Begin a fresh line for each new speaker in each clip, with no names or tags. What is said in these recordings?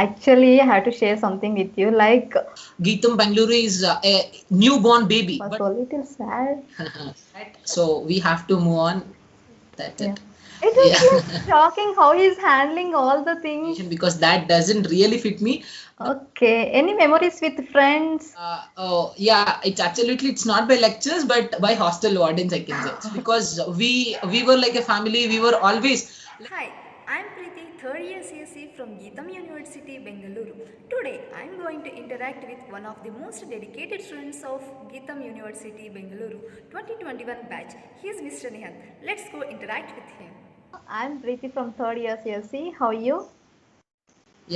Actually, I have to share something with you. Like,
Geetam Bangalore is a newborn baby,
was
but
a little sad.
so we have to move on. That's
Yeah.
it.
It
Yeah.
was like shocking how he's handling all the things.
Because that doesn't really fit me.
Okay. Any memories with friends?
Oh yeah, it's not by lectures, but by hostel wardens, I can say. Because we were like a family. We were always
Hi, I'm Preeti, third year CSC from Geetam University, Bengaluru. Today, I'm going to interact with one of the most dedicated students of Geetam University, Bengaluru 2021 batch. He is Mr. Nihant. Let's go interact with him.
I'm Preeti from third year CSC. How are you?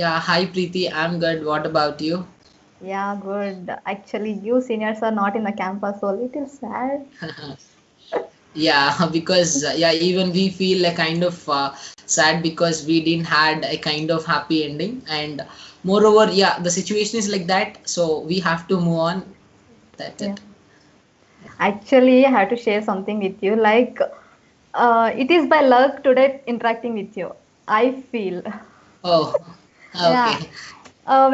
yeah. Hi Preeti, I'm good. What about you?
Yeah, good. Actually, you seniors are not in the campus, so a little sad.
Yeah, because yeah, even we feel a kind of sad because we didn't had a kind of happy ending, and moreover, yeah, the situation is like that, so we have to move on. That's
Yeah.
it.
Actually, I have to share something with you. Like, it is by luck today interacting with you. I feel.
Oh,
Yeah.
okay.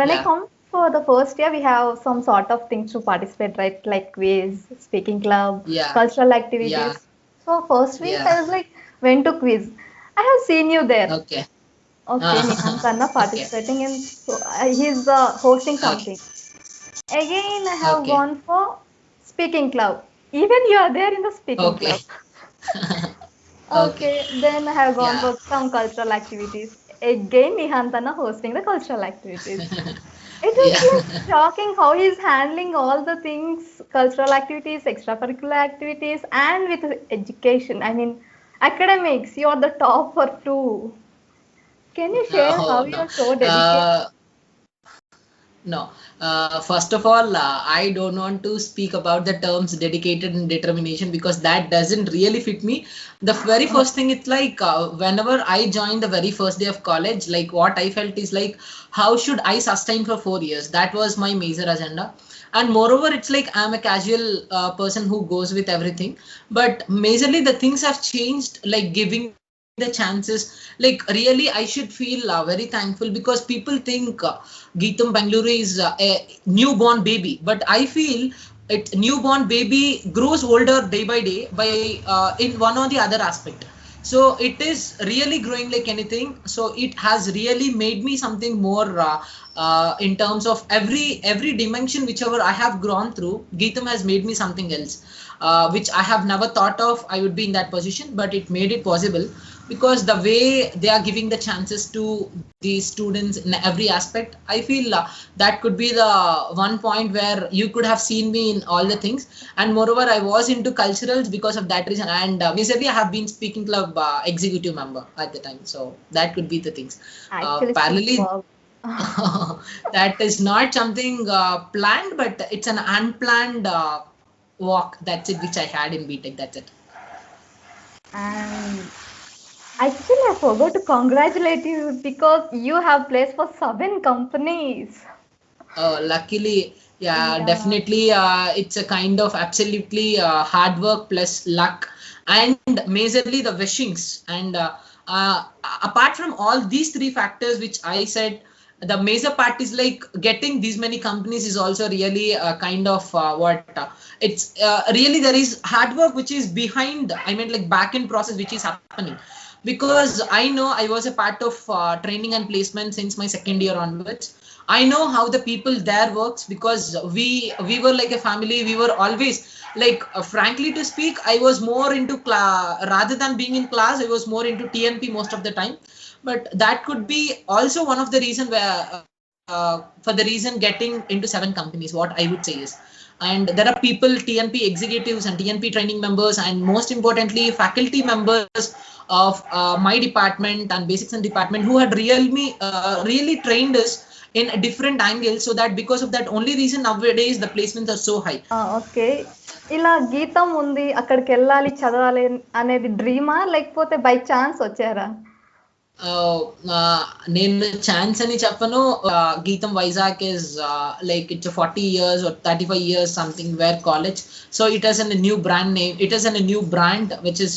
When I
Yeah,
come for the first year, we have some sort of things to participate, right? Like quiz, speaking club,
yeah,
cultural
yeah,
activities. So first week,
yeah.
I was like, went to quiz. I have seen you there.
Okay.
Okay, Nihantanna
Okay.
participating in, so he's hosting
Okay.
something. Again, I have
Okay.
gone for speaking club. Even you are there in the speaking
Okay.
club.
Okay.
Okay, then I have gone
Yeah.
for some cultural activities. Again, Nihantana hosting the cultural activities. It was
Yeah.
like shocking how he's handling all the things, cultural activities, extracurricular activities, and with education. I mean, academics, you're the top for two. Can you share how
Oh no.
you're so dedicated?
Uh, No. First of all, I don't want to speak about the terms dedicated and determination because that doesn't really fit me. The very first thing, it's like whenever I joined the very first day of college, like what I felt is like, how should I sustain for 4 years? That was my major agenda. And moreover, it's like I'm a casual person who goes with everything. But majorly, the things have changed, like giving me the chances. Like really, I should feel very thankful because people think Geetam Bangalore is a newborn baby, but I feel it newborn baby grows older day by day by in one or the other aspect. So it is really growing like anything. So it has really made me something more in terms of every dimension whichever I have gone through. Geetam has made me something else, which I have never thought of. I would be in that position, but it made it possible because the way they are giving the chances to the students in every aspect. I feel that could be the one point where you could have seen me in all the things. And moreover, I was into culturals because of that reason, and recently I have been speaking club executive member at the time, so that could be the things
Actually,
parallelly.
superb.
That is not something planned, but it's an unplanned walk. That's it, which I had in BTech. That's it.
And actually, I forgot to congratulate you because you have placed for 7 companies.
Luckily, yeah,
Yeah.
definitely, it's a kind of absolutely hard work plus luck, and majorly the wishings. And uh, apart from all these three factors, which I said, the major part is like getting these many companies is also really kind of what it's really there is hard work which is behind. I mean, like back end process which is happening because I know I was a part of training and placement since my second year onwards. I know how the people there works because we were like a family. We were always like frankly to speak, I was more into class rather than being in class. I was more into TNP most of the time. But that could be also one of the reason where for the reason getting into 7 companies. What I would say is, and there are people TNP executives and TNP training members, and most importantly faculty members of my department and basics and department who had really trained us in a different angle, so that because of that only reason nowadays the placements are so high.
Okay. ఇలా గీతం ఉంది, అక్కడికెళ్ళాలి, చదవాలి అనేది డ్రీమా? లేకపోతే by chance వచ్చారా?
నేను chance అని చెప్పను. గీతం Vizag is like it's a 40 years or 35 years something where college, so it has a new brand name, it has a new brand which is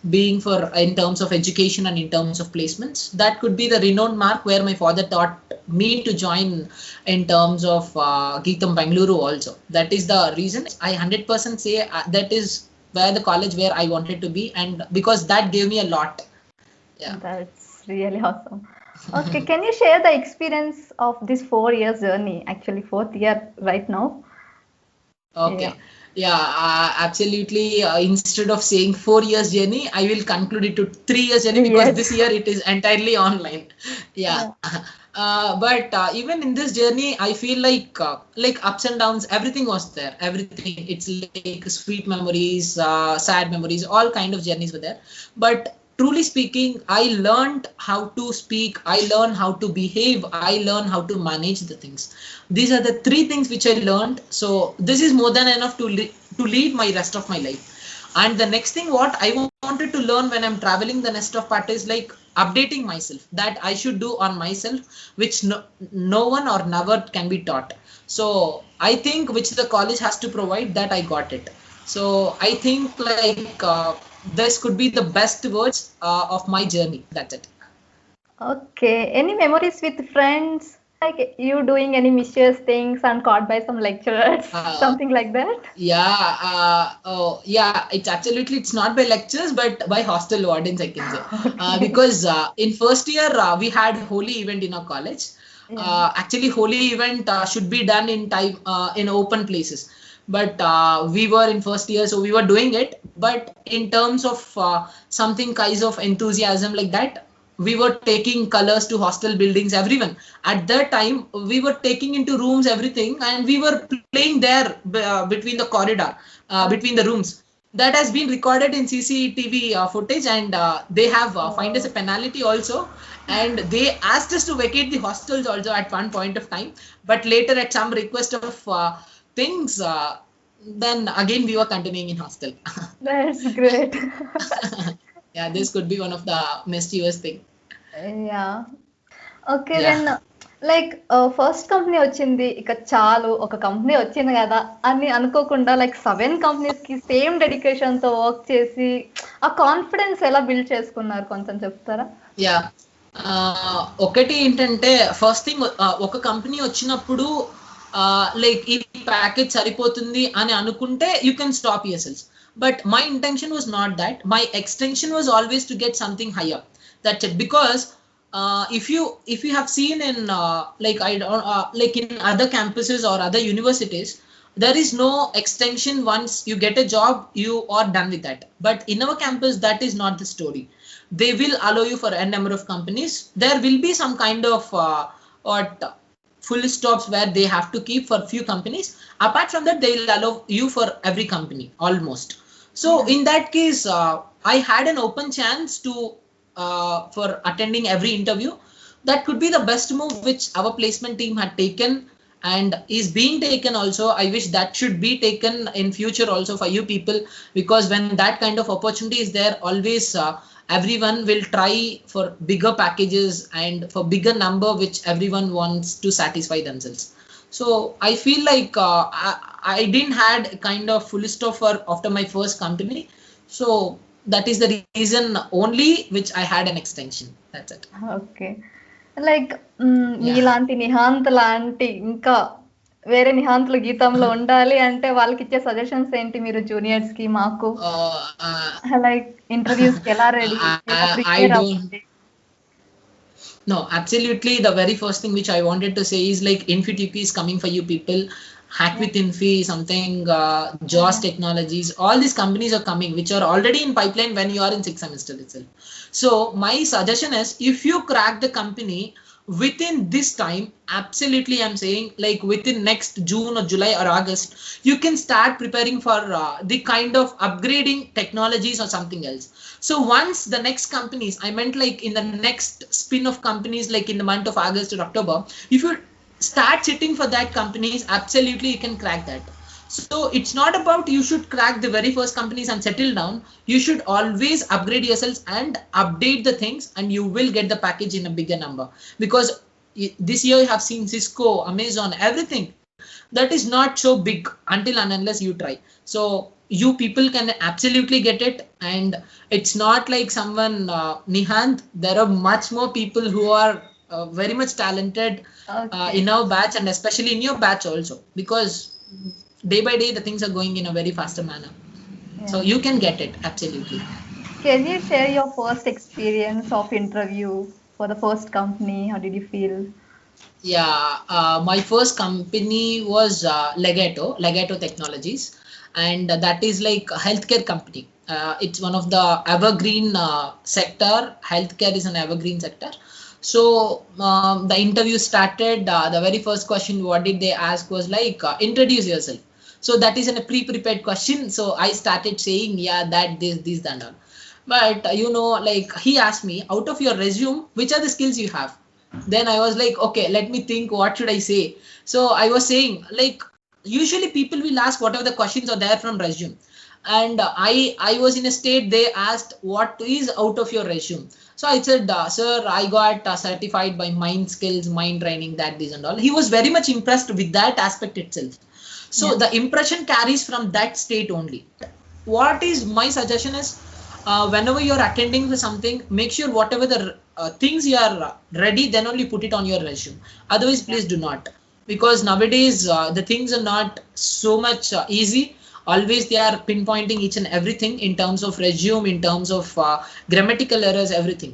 being for in terms of education and in terms of placements. That could be the renowned mark where my father taught me to join in terms of Geetam Bangalore also. That is the reason I 100% say that is where the college where I wanted to be, and because that gave me a lot. Yeah.
That's really awesome. Okay, can you share the experience of this 4 years journey? Actually, fourth year right now. Yeah.
Okay. Yeah, absolutely. Instead of saying 4 years journey, I will conclude it to 3 years journey because
Yes.
this year it is entirely online. Yeah.
Yeah.
But even in this journey, I feel like ups and downs, everything was there. Everything. It's like sweet memories, sad memories, all kind of journeys were there. But truly speaking, I learned how to speak. I learned how to behave. I learned how to manage the things. These are the three things which I learned. So this is more than enough to lead my rest of my life. And the next thing what I wanted to learn when I'm traveling the next of part is like updating myself, that I should do on myself, which no one or never can be taught. So I think which the college has to provide, that I got it. So I think this could be the best words of my journey. That's it.
Okay. Any memories with friends? Like you doing any mischievous things and caught by some lecturers, something like that?
Yeah, yeah, it's not by lectures, but by hostel wardens, I can say.
Okay.
Because in first year, we had holy event in our college.
Yeah.
Actually, holy event should be done in time in open places. But we were in first year, so we were doing it. But in terms of something kinds of enthusiasm like that, we were taking colors to hostel buildings, everyone. At that time, we were taking into rooms everything, and we were playing there between the corridor, between the rooms. That has been recorded in CCTV footage, and they have fined us a penalty also. And they asked us to vacate the hostels also at one point of time. But later, at some request of things, then again we were continuing in hostel.
That's great.
Yeah, this could be one of the mischievous thing.
Yeah. Okay,
Yeah.
then like first company వచ్చింది ఇక చాలు ఒక company వచ్చింది కదా అని అనుకోకుండా like 7 companies కి same dedication తో వర్క్ చేసి ఆ కాన్ఫిడెన్స్ ఎలా బిల్డ్ చేసుకున్నారు కొంచెం చెప్తారా?
యా, ఒకటి ఏంటంటే ఫస్ట్ థింగ్, ఒక కంపెనీ వచ్చినప్పుడు లైక్ ఈ ప్యాకేజ్ సరిపోతుంది అని అనుకుంటే you can stop your cells. But my intention was not that. My extension was always to get something hire. That's it. Because if you have seen in like in other campuses or other universities, there is no extension. Once you get a job, you are done with that. But in our campus, that is not the story. They will allow you for a number of companies. There will be some kind of full stops where they have to keep for few companies. Apart from that, they will allow you for every company almost. So in that case, I had an open chance to for attending every interview. That could be the best move which our placement team had taken and is being taken also. I wish that should be taken in future also for you people, because when that kind of opportunity is there, always everyone will try for bigger packages and for bigger number which everyone wants to satisfy themselves. So I feel like I didn't had kind of full stop for after my first company. So that is the reason only which I had an extension. That's it.
Okay. Like మీలాంటి నిహాంత్ లాంటి ఇంకా వేరే నిహాంతులు గీతంలో ఉండాలి అంటే వాళ్ళకి ఇచ్చే suggestions ఏంటి మీరు జూనియర్స్ కి మాకు? లైక్ ఇంటర్వ్యూస్ కి ఎలా ready
I don't. No, absolutely. The very first thing which I wanted to say is like InfiTP is coming for you people. Hack with Infi, something, JAWS Technologies, all these companies are coming, which are already in pipeline when you are in 6th semester itself. So my suggestion is, if you crack the company within this time, absolutely I'm saying like within next June or July or August, you can start preparing for the kind of upgrading technologies or something else. So once the next companies, I meant like in the next spin of companies, like in the month of August or October, if you start sitting for that companies, absolutely you can crack that. So it's not about you should crack the very first companies and settle down. You should always upgrade yourselves and update the things, and you will get the package in a bigger number. Because this year you have seen Cisco, Amazon, everything that is not so big until and unless you try. So you people can absolutely get it, and it's not like someone Nihant. There are much more people who are very much talented
Okay.
in our batch, and especially in your batch also, because day by day the things are going in a very faster manner. So
Yeah.
you can get it absolutely.
Can you share your first experience of interview for the first company? How did you feel?
Yeah, my first company was Legato Technologies, and that is like a healthcare company. It's one of the evergreen sector. Healthcare is an evergreen sector. So the interview started. The very first question, what did they ask, was like, introduce yourself. So that is in a pre-prepared question. So I started saying, yeah, that, this, and all. But like he asked me, out of your resume, which are the skills you have? Then I was like, okay, let me think, what should I say? So I was saying, like, usually people will ask whatever the questions are there from resume. And I was in a state, they asked what is out of your resume. So I said, sir, I got certified by Mind Skills, Mind Training, that, this, and all. He was very much impressed with that aspect itself. So
Yeah.
the impression carries from that state only. What is my suggestion is, whenever you're attending to something, make sure whatever the things you are ready, then only put it on your resume. Otherwise,
Yeah.
please do not, because nowadays the things are not so much easy. Always they are pinpointing each and everything in terms of resume, in terms of grammatical errors, everything.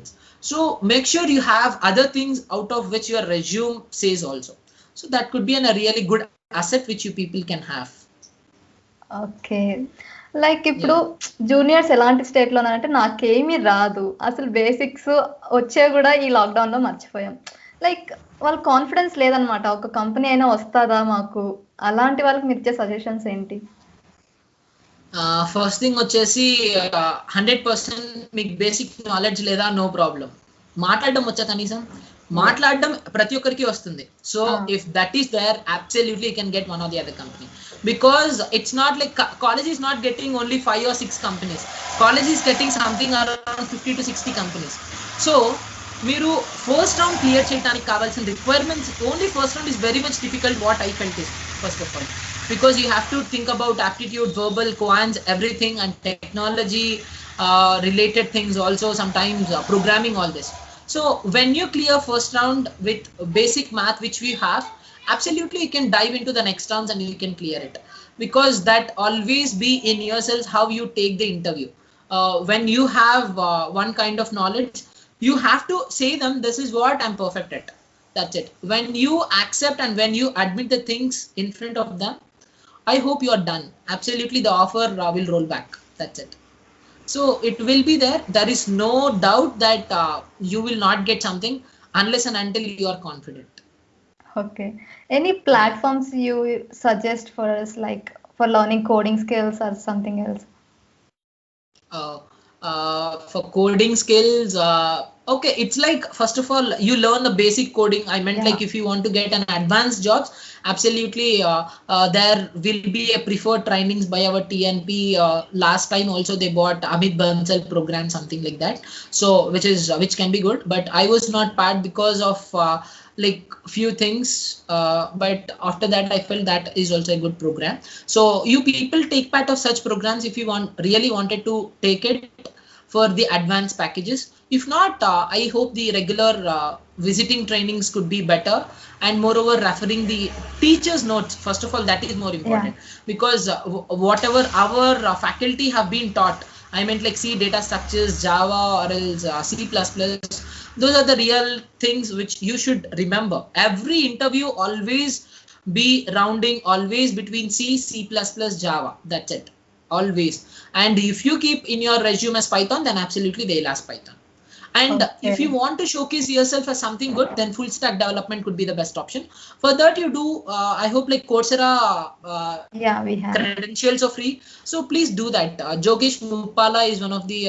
So make sure you have other things out of which your resume says also. So that could be a really good asset which you people can have.
Okay. Like ఇప్పుడు
Yeah.
Juniors ఎలాంటి స్టేట్‌లో ఉన్నారంటే నాకేమీ రాదు. అసలు basics వచ్చేవి గూడా ఈ లాక్‌డౌన్‌లో మర్చిపోయాం. లైక్ వాళ్ళ కాన్ఫిడెన్స్ లేదనమాట. ఒక కంపెనీ అయినా వస్తదా మాకు? అలాంటి వాళ్ళకి మీరిచ్చే సజెషన్స్ ఏంటి?
ఫస్ట్ థింగ్ వచ్చేసి 100% మీకు బేసిక్ నాలెడ్జ్ లేదా, నో ప్రాబ్లం. మాట్లాడడం వచ్చా కనీసం? మాట్లాడడం ప్రతి ఒక్కరికి వస్తుంది. So if that is there, absolutely you can get one of the other company. Because it's not like college is not getting only 5 or 6 companies. College is getting something around 50 to 60 companies. So మీరు first round clear చేయడానికి కావాల్సిన requirements, only first round is very much difficult. What I felt is, first of all, because you have to think about aptitude, verbal, quants, everything, and technology related things also, sometimes programming, all this. So when you clear first round with basic math which we have, absolutely you can dive into the next rounds and you can clear it, because that always be in yourself how you take the interview. When you have one kind of knowledge, you have to say them, this is what I'm perfect at. That's it. When you accept and when you admit the things in front of them, I hope you are done. Absolutely, the offer will roll back. That's it. So it will be there. There is no doubt that you will not get something unless and until you are confident.
Okay. Any platforms you suggest for us like for learning coding skills or something else?
For coding skills, okay, it's like, first of all, you learn the basic coding. I meant,
Yeah.
like, if you want to get an advanced jobs, absolutely there will be a preferred trainings by our TNP. Last time also they bought Amit Bansal program, something like that, so which can be good, but I was not part because of like few things, but after that I felt that is also a good program. So you people take part of such programs if you really wanted to take it for the advanced packages. If not, I hope the regular visiting trainings could be better, and moreover referring the teachers notes, first of all, that is more important. Because whatever our faculty have been taught, I meant like C, data structures, Java, or else C++, those are the real things which you should remember. Every interview always be rounding always between C, C++, Java. That's it. Always. And if you keep in your resume as Python, then absolutely they'll ask Python. And if you want to showcase yourself as something good, then full stack development could be the best option. For that, you do, I hope, like Coursera
Yeah, we have.
credentials are free. So please do that. Jogesh Mupala is one of the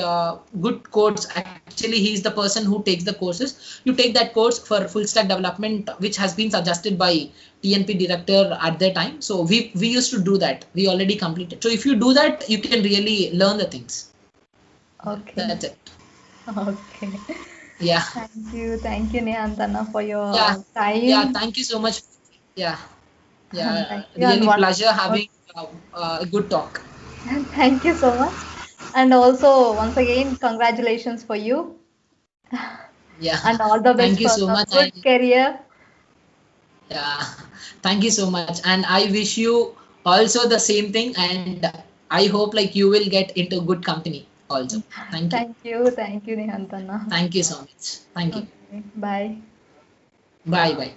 good codes. Actually, he is the person who takes the courses. You take that course for full stack development, which has been suggested by TNP director at that time. So we used to do that. We already completed. So if you do that, you can really learn the things.
Okay.
That's it.
Okay.
Yeah.
Thank you, Nihantana, for your time.
Yeah, thank you so much. Yeah,
Thank you, and
really
one
pleasure
more.
having a good talk.
Thank you so much. And also, once again, congratulations for you
Yeah,
and all the best
thank you
for
so
the
much.
good career.
Yeah, thank you so much. And I wish you also the same thing. And I hope like you will get into good company also. Thank you.
Thank you, Nihantana.
Thank you so much. Thank you.
Okay, bye.
Bye bye.